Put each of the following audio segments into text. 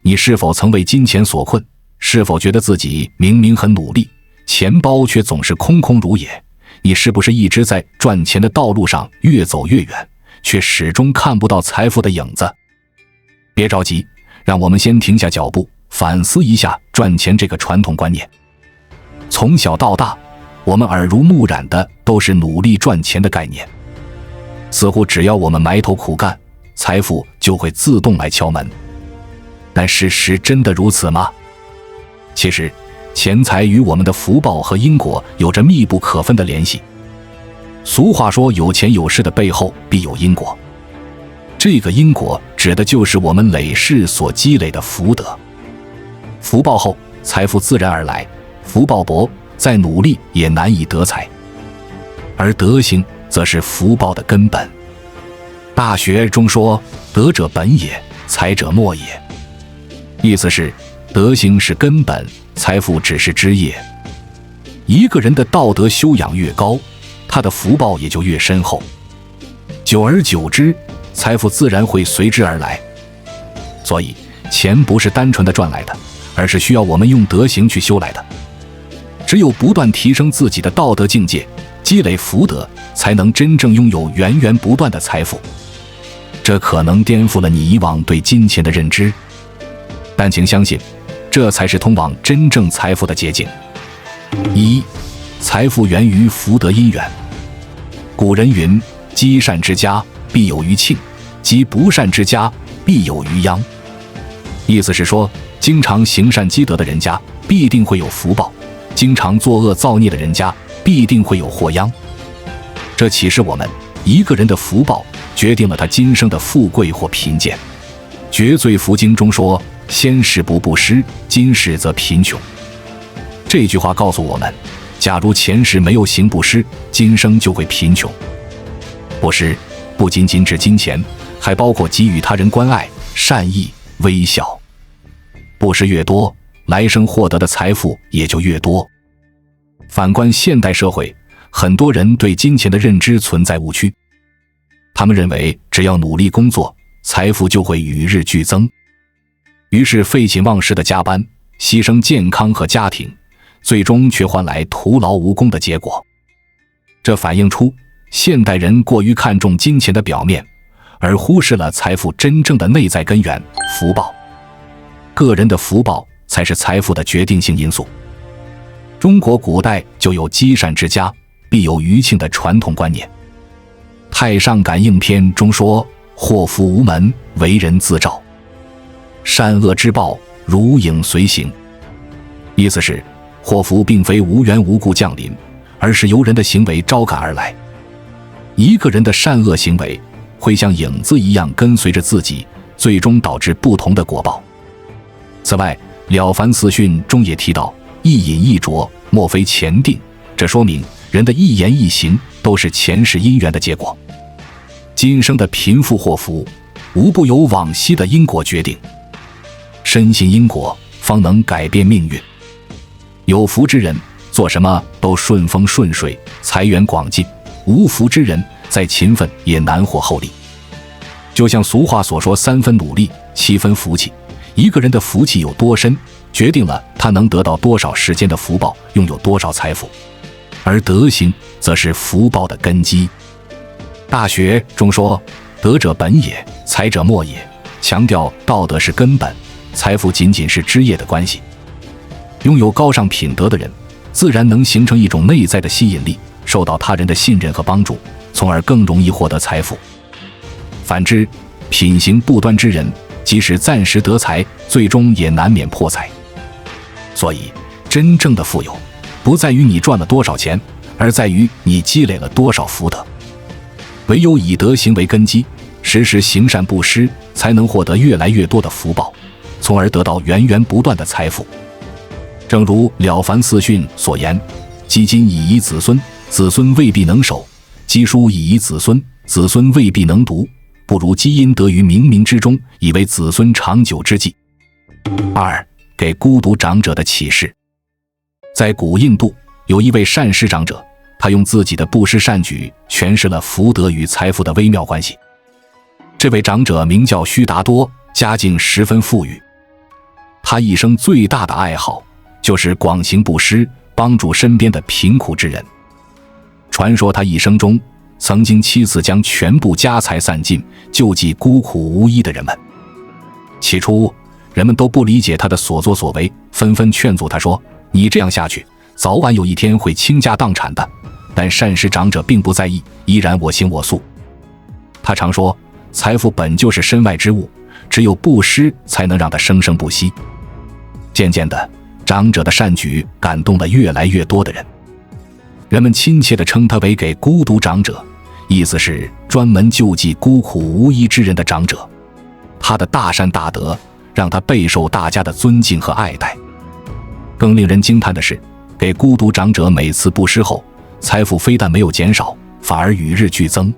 你是否曾为金钱所困？是否觉得自己明明很努力，钱包却总是空空如也？你是不是一直在赚钱的道路上越走越远，却始终看不到财富的影子？别着急，让我们先停下脚步，反思一下赚钱这个传统观念。从小到大，我们耳濡目染的都是努力赚钱的概念，似乎只要我们埋头苦干，财富就会自动来敲门。但事实真的如此吗？其实，钱财与我们的福报和因果有着密不可分的联系。俗话说，有钱有势的背后必有因果。这个因果指的就是我们累世所积累的福德。福报厚，财富自然而来；福报薄，再努力也难以得财。而德行则是福报的根本。大学中说：“德者本也，财者末也。”意思是，德行是根本，财富只是枝叶。一个人的道德修养越高，他的福报也就越深厚。久而久之，财富自然会随之而来。所以，钱不是单纯的赚来的，而是需要我们用德行去修来的。只有不断提升自己的道德境界，积累福德，才能真正拥有源源不断的财富。这可能颠覆了你以往对金钱的认知，但请相信，这才是通往真正财富的捷径。一，财富源于福德因缘。古人云：“积善之家，必有余庆；积不善之家，必有余殃。”意思是说，经常行善积德的人家，必定会有福报；经常作恶造孽的人家，必定会有祸殃。这启示我们，一个人的福报决定了他今生的富贵或贫贱。绝罪福经中说：“先世不布施，今世则贫穷。”这句话告诉我们，假如前世没有行布施，今生就会贫穷。布施不仅仅指金钱，还包括给予他人关爱、善意、微笑。布施越多，来生获得的财富也就越多。反观现代社会，很多人对金钱的认知存在误区，他们认为只要努力工作，财富就会与日俱增，于是废寝忘食的加班，牺牲健康和家庭，最终却换来徒劳无功的结果。这反映出现代人过于看重金钱的表面，而忽视了财富真正的内在根源——福报。个人的福报才是财富的决定性因素。中国古代就有积善之家，必有余庆的传统观念。《太上感应篇》中说：“祸福无门，为人自照；善恶之报，如影随形。”意思是，祸福并非无缘无故降临，而是由人的行为招感而来。一个人的善恶行为会像影子一样跟随着自己，最终导致不同的果报。此外，《了凡四训》中也提到：“一饮一啄，莫非前定。”这说明人的一言一行都是前世因缘的结果。今生的贫富祸福，无不由往昔的因果决定。深信因果，方能改变命运。有福之人，做什么都顺风顺水，财源广进；无福之人，再勤奋也难获厚利。就像俗话所说：“3分努力，7分福气。”一个人的福气有多深，决定了他能得到多少时间的福报，拥有多少财富。而德行则是福报的根基。大学中说：“德者本也，财者末也。”强调道德是根本，财富仅仅是枝叶的关系。拥有高尚品德的人，自然能形成一种内在的吸引力，受到他人的信任和帮助，从而更容易获得财富。反之，品行不端之人，即使暂时得财，最终也难免破财。所以，真正的富有，不在于你赚了多少钱，而在于你积累了多少福德。唯有以德行为根基，时时行善布施，才能获得越来越多的福报，从而得到源源不断的财富。正如《了凡四训》所言：“积金以遗子孙，子孙未必能守；积书以遗子孙，子孙未必能读。不如积阴德于冥冥之中，以为子孙长久之计。”2. 给孤独长者的启示。在古印度，有一位善施长者，他用自己的布施善举诠释了福德与财富的微妙关系。这位长者名叫须达多，家境十分富裕。他一生最大的爱好就是广行布施，帮助身边的贫苦之人。传说他一生中曾经7次将全部家财散尽，救济孤苦无依的人们。起初人们都不理解他的所作所为，纷纷劝阻他说，你这样下去早晚有一天会倾家荡产的。但善施长者并不在意，依然我行我素。他常说，财富本就是身外之物，只有布施才能让它生生不息。渐渐的，长者的善举感动了越来越多的人，人们亲切地称他为给孤独长者，意思是专门救济孤苦无依之人的长者。他的大善大德让他备受大家的尊敬和爱戴。更令人惊叹的是，给孤独长者每次布施后，财富非但没有减少，反而与日俱增。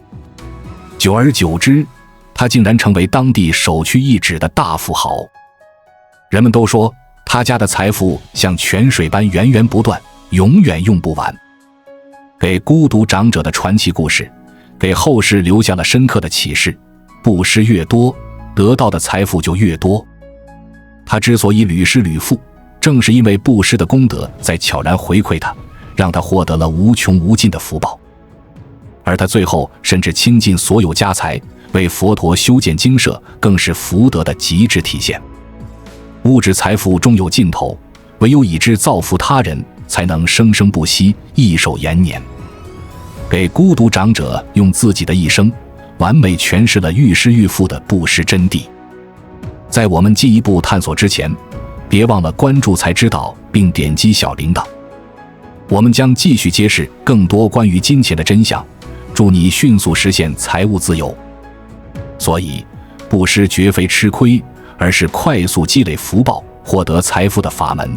久而久之，他竟然成为当地首屈一指的大富豪。人们都说他家的财富像泉水般源源不断，永远用不完。给孤独长者的传奇故事给后世留下了深刻的启示，布施越多，得到的财富就越多。他之所以屡施屡富，正是因为布施的功德在悄然回馈他，让他获得了无穷无尽的福报。而他最后甚至倾尽所有家财为佛陀修建精舍，更是福德的极致体现。物质财富终有尽头，唯有以之造福他人，才能生生不息，益寿延年。给孤独长者用自己的一生完美诠释了愈施愈富的布施真谛。在我们进一步探索之前，别忘了关注才知道并点击小铃铛，我们将继续揭示更多关于金钱的真相，助你迅速实现财务自由。所以布施绝非吃亏，而是快速积累福报获得财富的法门。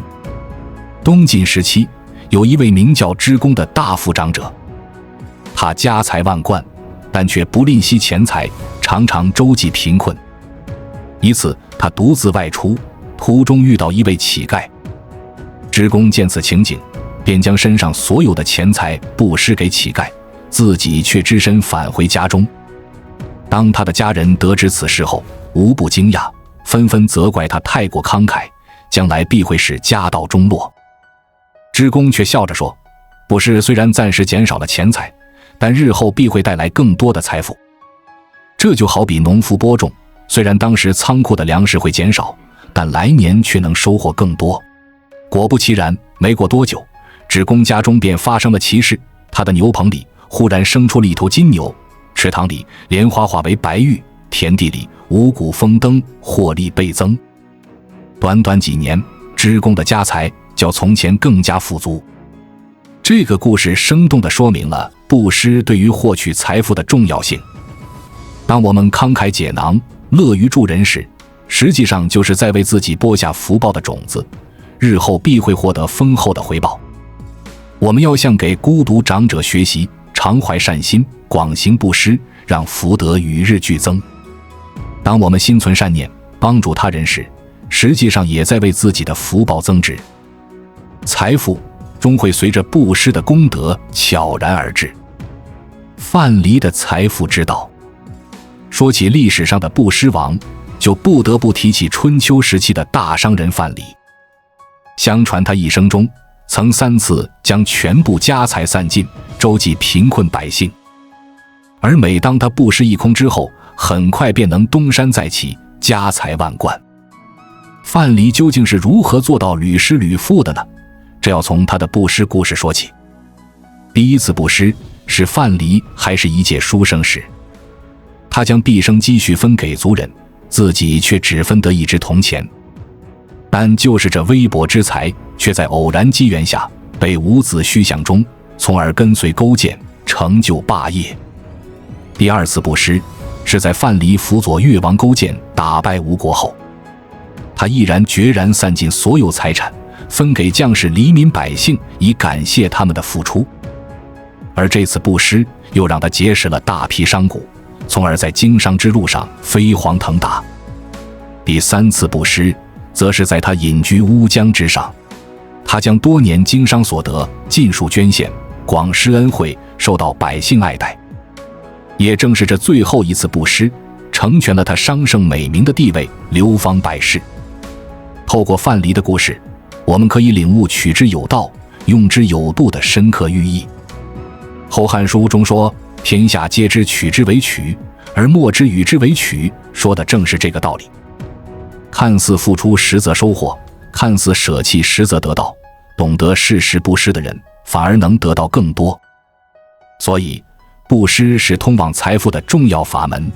东晋时期有一位名叫支公的大富长者，他家财万贯，但却不吝惜钱财，常常周济贫困。一次他独自外出，途中遇到一位乞丐。支公见此情景，便将身上所有的钱财布施给乞丐，自己却只身返回家中。当他的家人得知此事后，无不惊讶，纷纷责怪他太过慷慨，将来必会使家道中落。支公却笑着说，布施虽然暂时减少了钱财，但日后必会带来更多的财富。这就好比农夫播种，虽然当时仓库的粮食会减少，但来年却能收获更多。果不其然，没过多久，支公家中便发生了奇事，他的牛棚里忽然生出了一头金牛，池塘里莲花化为白玉，田地里五谷丰登，获利倍增。短短几年，支公的家财较从前更加富足。这个故事生动地说明了布施对于获取财富的重要性。当我们慷慨解囊，乐于助人时，实际上就是在为自己播下福报的种子，日后必会获得丰厚的回报。我们要向给孤独长者学习，常怀善心，广行布施，让福德与日俱增。当我们心存善念，帮助他人时，实际上也在为自己的福报增值。财富终会随着布施的功德悄然而至。范蠡的财富之道。说起历史上的布施王，就不得不提起春秋时期的大商人范蠡。相传他一生中曾3次将全部家财散尽，周济贫困百姓。而每当他布施一空之后，很快便能东山再起，家财万贯。范蠡究竟是如何做到屡施屡富的呢？这要从他的布施故事说起。第一次布施是范蠡还是一介书生时，他将毕生积蓄分给族人，自己却只分得1只铜钱。但就是这微薄之财，却在偶然机缘下被伍子胥相中，从而跟随勾践，成就霸业。第二次布施是在范蠡辅佐越王勾践打败吴国后，他毅然决然散尽所有财产，分给将士黎民百姓，以感谢他们的付出。而这次布施又让他结识了大批商贾，从而在经商之路上飞黄腾达。第3次布施则是在他隐居乌江之上，他将多年经商所得尽数捐献，广施恩惠，受到百姓爱戴。也正是这最后一次布施，成全了他商圣美名的地位，流芳百世。透过范蠡的故事，我们可以领悟取之有道，用之有度的深刻寓意。《后汉书》中说：“天下皆知取之为取，而莫之与之为取”，说的正是这个道理。看似付出实则收获，看似舍弃实则得到，懂得适时布施的人，反而能得到更多。所以，布施是通往财富的重要法门。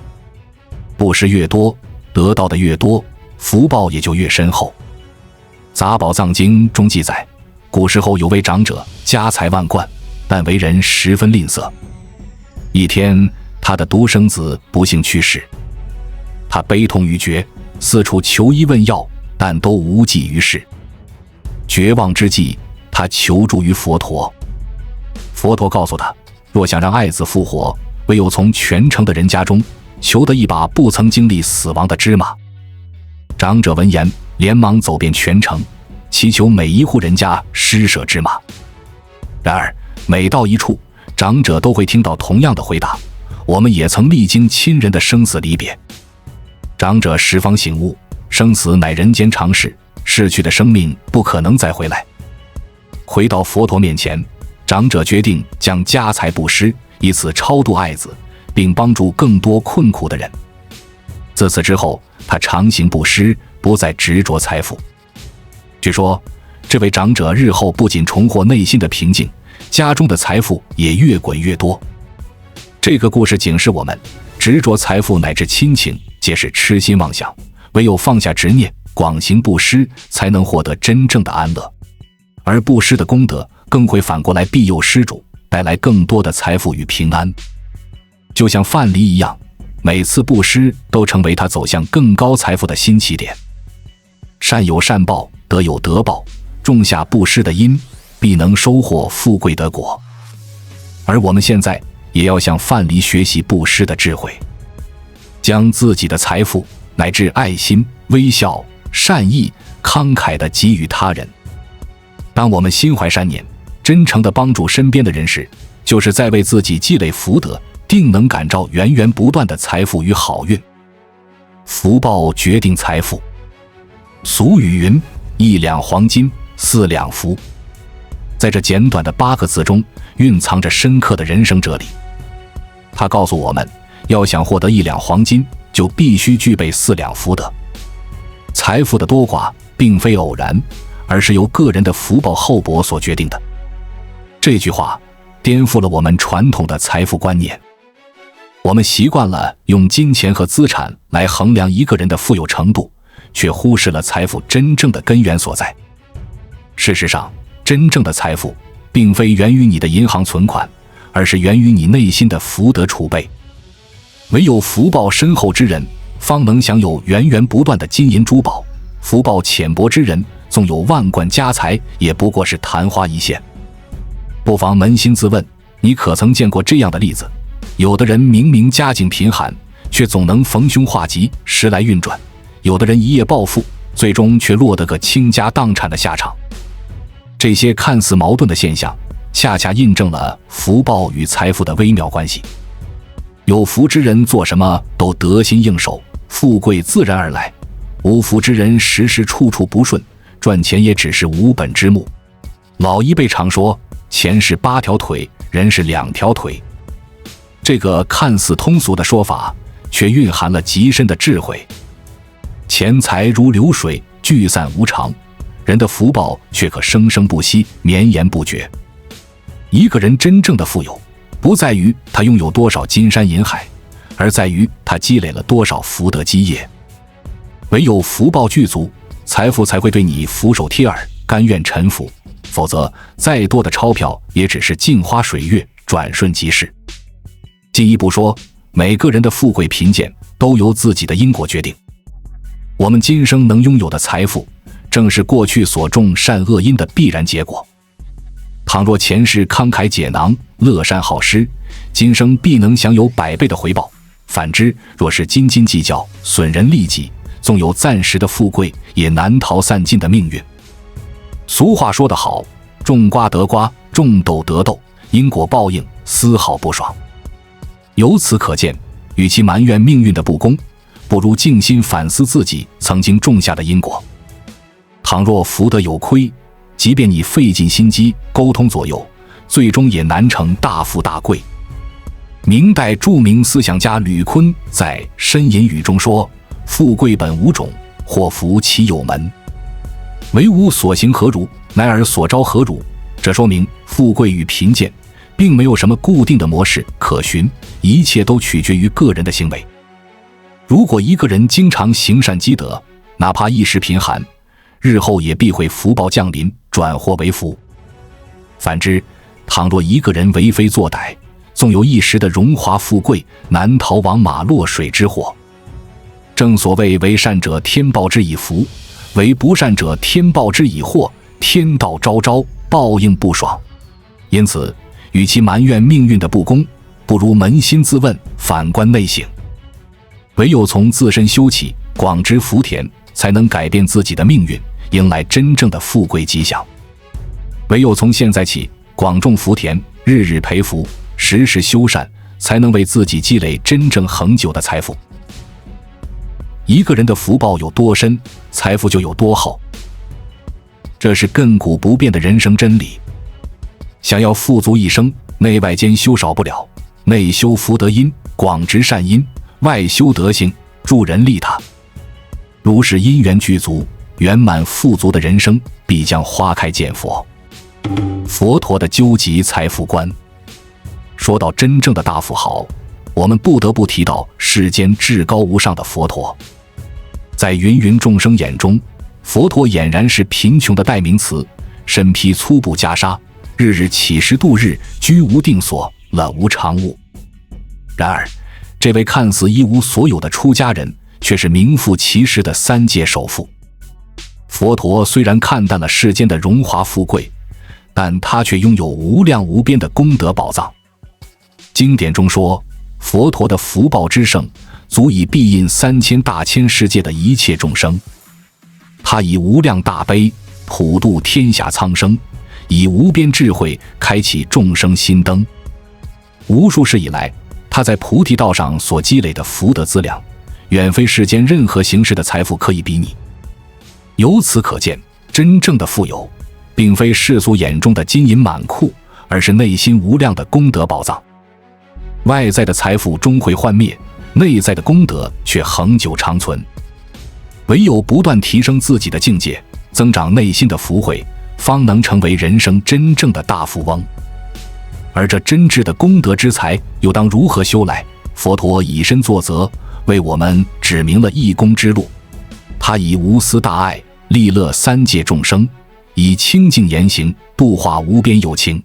布施越多，得到的越多，福报也就越深厚。《杂宝藏经》中记载，古时候有位长者，家财万贯，但为人十分吝啬。一天，他的独生子不幸去世，他悲痛欲绝，四处求医问药，但都无济于事。绝望之际，他求助于佛陀。佛陀告诉他，若想让爱子复活，唯有从全城的人家中求得一把不曾经历死亡的芝麻。长者闻言，连忙走遍全城，祈求每一户人家施舍芝麻。然而每到一处，长者都会听到同样的回答：我们也曾历经亲人的生死离别。长者十方醒悟，生死乃人间常事，逝去的生命不可能再回来。回到佛陀面前，长者决定将家财布施，以此超度爱子，并帮助更多困苦的人。自此之后，他常行布施，不再执着财富。据说，这位长者日后不仅重获内心的平静，家中的财富也越滚越多。这个故事警示我们，执着财富乃至亲情，皆是痴心妄想，唯有放下执念，广行布施，才能获得真正的安乐。而布施的功德更会反过来庇佑施主，带来更多的财富与平安。就像范蠡一样，每次布施都成为他走向更高财富的新起点。善有善报，德有德报，种下布施的因，必能收获富贵的果。而我们现在也要向范蠡学习布施的智慧，将自己的财富乃至爱心、微笑、善意、慷慨地给予他人。当我们心怀善念，真诚地帮助身边的人时，就是在为自己积累福德，定能感召源源不断的财富与好运。福报决定财富。俗语云：1两黄金，4两福。在这简短的8个字中，蕴藏着深刻的人生哲理。它告诉我们，要想获得1两黄金，就必须具备4两福德。财富的多寡并非偶然，而是由个人的福报厚薄所决定的。这句话颠覆了我们传统的财富观念。我们习惯了用金钱和资产来衡量一个人的富有程度，却忽视了财富真正的根源所在。事实上，真正的财富并非源于你的银行存款，而是源于你内心的福德储备。唯有福报深厚之人，方能享有源源不断的金银珠宝；福报浅薄之人，纵有万贯家财，也不过是昙花一现。不妨扪心自问，你可曾见过这样的例子？有的人明明家境贫寒，却总能逢凶化吉，时来运转；有的人一夜暴富，最终却落得个倾家荡产的下场。这些看似矛盾的现象，恰恰印证了福报与财富的微妙关系。有福之人做什么都得心应手，富贵自然而来；无福之人时时处处不顺，赚钱也只是无本之木。老一辈常说，钱是8条腿，人是2条腿。这个看似通俗的说法，却蕴含了极深的智慧。钱财如流水，聚散无常，人的福报却可生生不息，绵延不绝。一个人真正的富有，不在于他拥有多少金山银海，而在于他积累了多少福德基业。唯有福报具足，财富才会对你俯首帖耳，甘愿臣服，否则再多的钞票也只是镜花水月，转瞬即逝。进一步说，每个人的富贵贫贱都由自己的因果决定。我们今生能拥有的财富，正是过去所种善恶因的必然结果。倘若前世慷慨解囊，乐善好施，今生必能享有100倍的回报。反之，若是斤斤计较，损人利己，纵有暂时的富贵，也难逃散尽的命运。俗话说得好，种瓜得瓜，种豆得豆，因果报应，丝毫不爽。由此可见，与其埋怨命运的不公，不如静心反思自己曾经种下的因果。倘若福德有亏，即便你费尽心机沟通左右，最终也难成大富大贵。明代著名思想家吕坤在《申隐语》中说：“富贵本无种，祸福其有门。唯吾所行何如，乃尔所招何如。”这说明富贵与贫贱并没有什么固定的模式可循，一切都取决于个人的行为。如果一个人经常行善积德，哪怕一时贫寒，日后也必会福报降临，转祸为福。反之，倘若一个人为非作歹，纵有一时的荣华富贵，难逃往马落水之祸。正所谓为善者天报之以福，为不善者天报之以祸，天道昭昭，报应不爽。因此与其埋怨命运的不公，不如扪心自问，反观内省。唯有从自身修起，广植福田，才能改变自己的命运，迎来真正的富贵吉祥。唯有从现在起广种福田，日日培福，时时修善，才能为自己积累真正恒久的财富。一个人的福报有多深，财富就有多厚，这是亘古不变的人生真理。想要富足一生，内外兼修少不了，内修福德因，广植善因，外修德行，助人利他。如是因缘具足，圆满富足的人生必将花开见佛。佛陀的究极财富观。说到真正的大富豪，我们不得不提到世间至高无上的佛陀。在芸芸众生眼中，佛陀俨然是贫穷的代名词，身披粗布袈裟，日日乞食度日，居无定所，乐无常物。然而这位看似一无所有的出家人，却是名副其实的三界首富。佛陀虽然看淡了世间的荣华富贵，但他却拥有无量无边的功德宝藏。经典中说，佛陀的福报之盛，足以庇荫3000大千世界的一切众生。他以无量大悲普度天下苍生，以无边智慧开启众生心灯。无数世以来，他在菩提道上所积累的福德资粮，远非世间任何形式的财富可以比拟。由此可见，真正的富有并非世俗眼中的金银满库，而是内心无量的功德宝藏。外在的财富终会幻灭，内在的功德却恒久长存。唯有不断提升自己的境界，增长内心的福慧，方能成为人生真正的大富翁。而这真挚的功德之财又当如何修来？佛陀以身作则，为我们指明了一功之路。他以无私大爱利乐三界众生，以清净言行度化无边有情。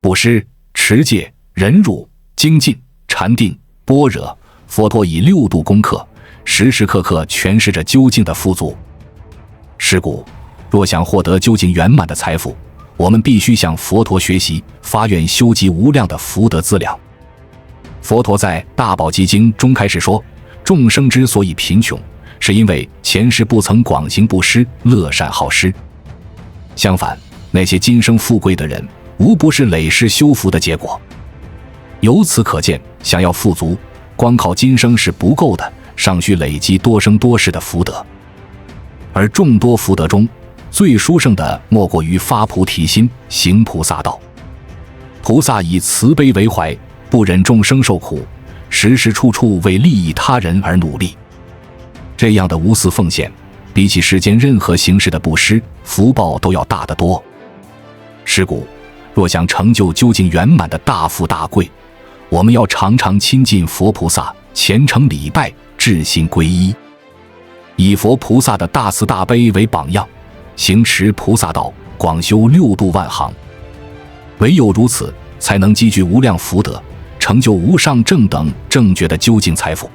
布施、持戒、忍辱、精进、禅定、般若，佛陀以6度功课，时时刻刻诠释着究竟的富足。是故，若想获得究竟圆满的财富，我们必须向佛陀学习，发愿修集无量的福德资粮。佛陀在《大宝积经》中开始说，众生之所以贫穷，是因为前世不曾广行布施，乐善好施。相反，那些今生富贵的人，无不是累世修福的结果。由此可见，想要富足，光靠今生是不够的，尚需累积多生多世的福德。而众多福德中，最殊胜的莫过于发菩提心，行菩萨道。菩萨以慈悲为怀，不忍众生受苦，时时处处为利益他人而努力。这样的无私奉献，比起世间任何形式的布施，福报都要大得多。是故，若想成就究竟圆满的大富大贵，我们要常常亲近佛菩萨，虔诚礼拜，至心皈依，以佛菩萨的大慈大悲为榜样，行持菩萨道，广修6度万行。唯有如此，才能积聚无量福德，成就无上正等正觉的究竟财富。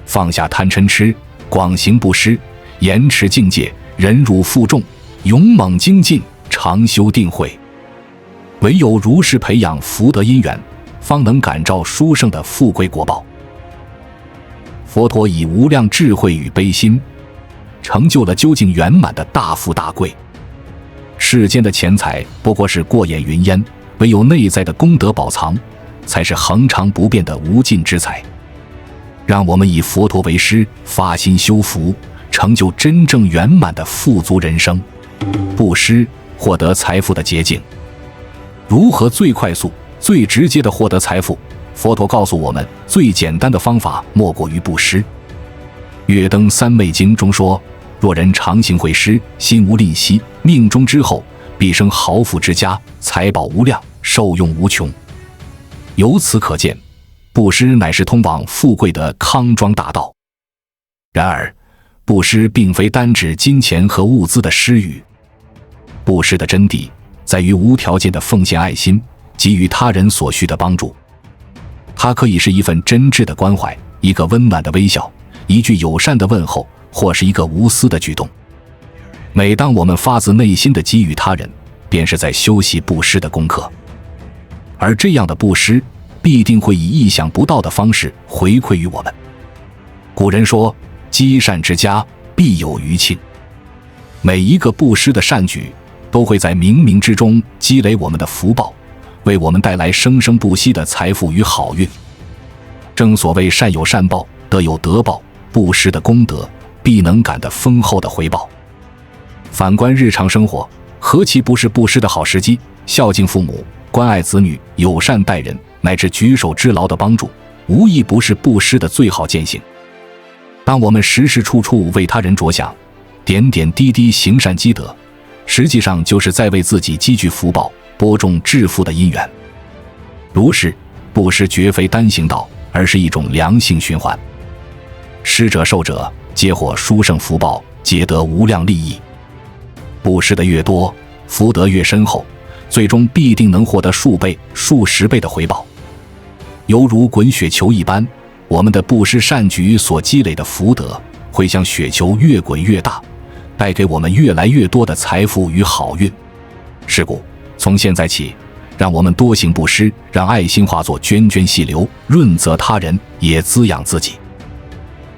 放下贪嗔痴，广行布施，严持境界，忍辱负重，勇猛精进，常修定慧。唯有如是培养福德因缘，方能感召殊胜的富贵果报。佛陀以无量智慧与悲心，成就了究竟圆满的大富大贵。世间的钱财不过是过眼云烟，唯有内在的功德宝藏，才是恒常不变的无尽之财。让我们以佛陀为师，发心修福，成就真正圆满的富足人生。布施，获得财富的捷径。如何最快速、最直接地获得财富？佛陀告诉我们，最简单的方法莫过于布施。《月灯三昧经》中说，若人常行惠施，心无吝惜，命中之后必生豪富之家，财宝无量，受用无穷。由此可见，布施乃是通往富贵的康庄大道。然而，布施并非单指金钱和物资的施予。布施的真谛在于无条件的奉献爱心，给予他人所需的帮助。它可以是一份真挚的关怀，一个温暖的微笑，一句友善的问候，或是一个无私的举动。每当我们发自内心地给予他人，便是在修习布施的功课。而这样的布施必定会以意想不到的方式回馈于我们。古人说，积善之家必有余庆。每一个布施的善举都会在冥冥之中积累我们的福报，为我们带来生生不息的财富与好运。正所谓善有善报，德有德报，布施的功德必能感得丰厚的回报。反观日常生活，何其不是布施的好时机？孝敬父母，关爱子女，友善待人，乃至举手之劳的帮助，无一不是布施的最好践行。当我们时时处处为他人着想，点点滴滴行善积德，实际上就是在为自己积聚福报，播种致富的因缘。如是，布施绝非单行道，而是一种良性循环。施者受者皆获殊胜福报，皆得无量利益。布施的越多，福德越深厚，最终必定能获得数倍、数十倍的回报。犹如滚雪球一般，我们的布施善举所积累的福德，会像雪球越滚越大，带给我们越来越多的财富与好运。是故，从现在起，让我们多行布施，让爱心化作涓涓细流，润泽他人，也滋养自己。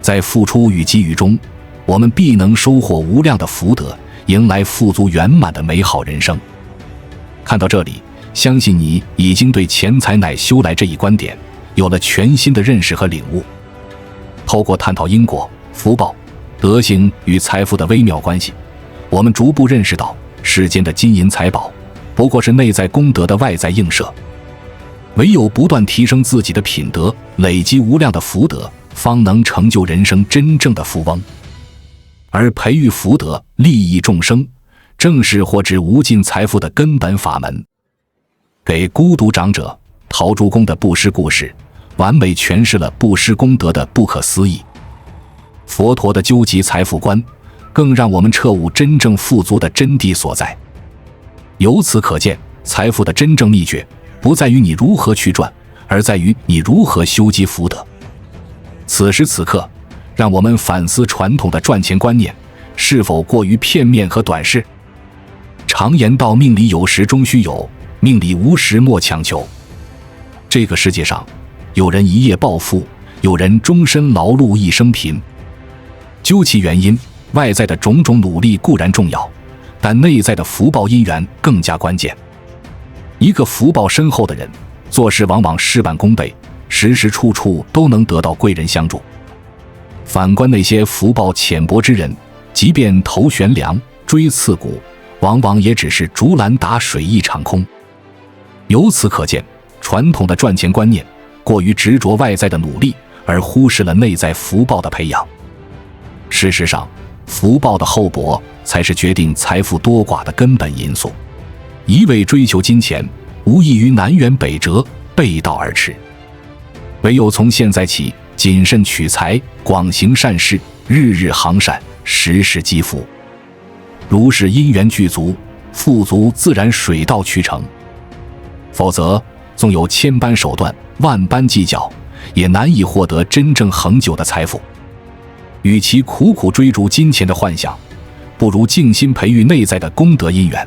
在付出与给予中，我们必能收获无量的福德，迎来富足圆满的美好人生。看到这里，相信你已经对钱财乃修来这一观点有了全新的认识和领悟。透过探讨因果、福报、德行与财富的微妙关系，我们逐步认识到，世间的金银财宝不过是内在功德的外在映射。唯有不断提升自己的品德，累积无量的福德，方能成就人生真正的富翁。而培育福德，利益众生，正是获致无尽财富的根本法门。给孤独长者陶朱公的布施故事，完美诠释了布施功德的不可思议。佛陀的究极财富观，更让我们彻悟真正富足的真谛所在。由此可见，财富的真正秘诀，不在于你如何去赚，而在于你如何修积福德。此时此刻，让我们反思传统的赚钱观念是否过于片面和短视。常言道，命里有时终须有，命里无时莫强求。这个世界上，有人一夜暴富，有人终身劳碌一生贫。究其原因，外在的种种努力固然重要，但内在的福报因缘更加关键。一个福报深厚的人，做事往往事半功倍，时时处处都能得到贵人相助。反观那些福报浅薄之人，即便头悬梁，锥刺股，往往也只是竹篮打水一场空。由此可见，传统的赚钱观念过于执着外在的努力，而忽视了内在福报的培养。事实上，福报的厚薄才是决定财富多寡的根本因素。一味追求金钱，无异于南辕北辙，背道而驰。唯有从现在起谨慎取财，广行善事，日日行善，时时积福。如是因缘具足，富足自然水到渠成。否则，纵有千般手段，万般计较，也难以获得真正恒久的财富。与其苦苦追逐金钱的幻想，不如静心培育内在的功德因缘。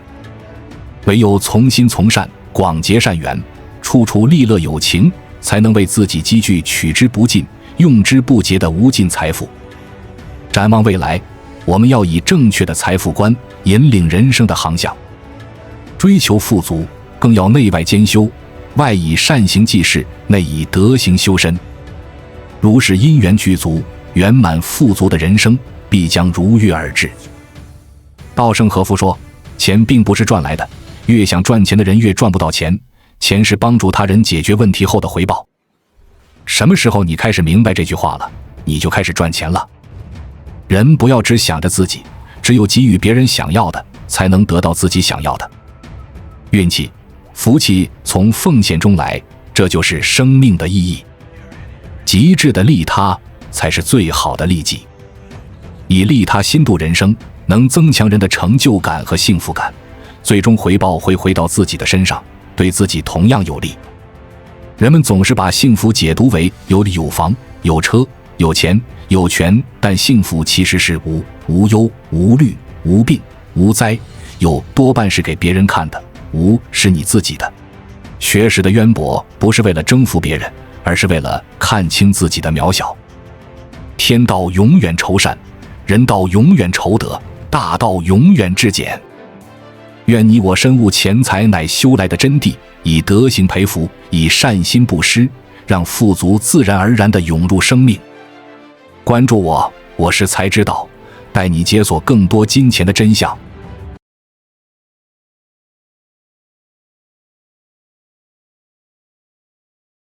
唯有从心从善，广结善缘，处处利乐有情，才能为自己积聚取之不尽、用之不竭的无尽财富。展望未来，我们要以正确的财富观引领人生的航向。追求富足，更要内外兼修，外以善行济世，内以德行修身。如是因缘具足，圆满富足的人生，必将如约而至。稻盛和夫说，钱并不是赚来的，越想赚钱的人越赚不到钱，钱是帮助他人解决问题后的回报。什么时候你开始明白这句话了，你就开始赚钱了。人不要只想着自己，只有给予别人想要的，才能得到自己想要的。运气、福气从奉献中来，这就是生命的意义。极致的利他才是最好的利己。以利他心度人生，能增强人的成就感和幸福感，最终回报会回到自己的身上，对自己同样有利。人们总是把幸福解读为有有房、有车、有钱、有权，但幸福其实是无忧、无虑、无病、无灾。有多半是给别人看的，无是你自己的。学识的渊博不是为了征服别人，而是为了看清自己的渺小。天道永远酬善，人道永远酬德，大道永远至简。愿你我深悟钱财乃修来的真谛，以德行培福，以善心布施，让富足自然而然地涌入生命。关注我，我是才知道，带你解锁更多金钱的真相。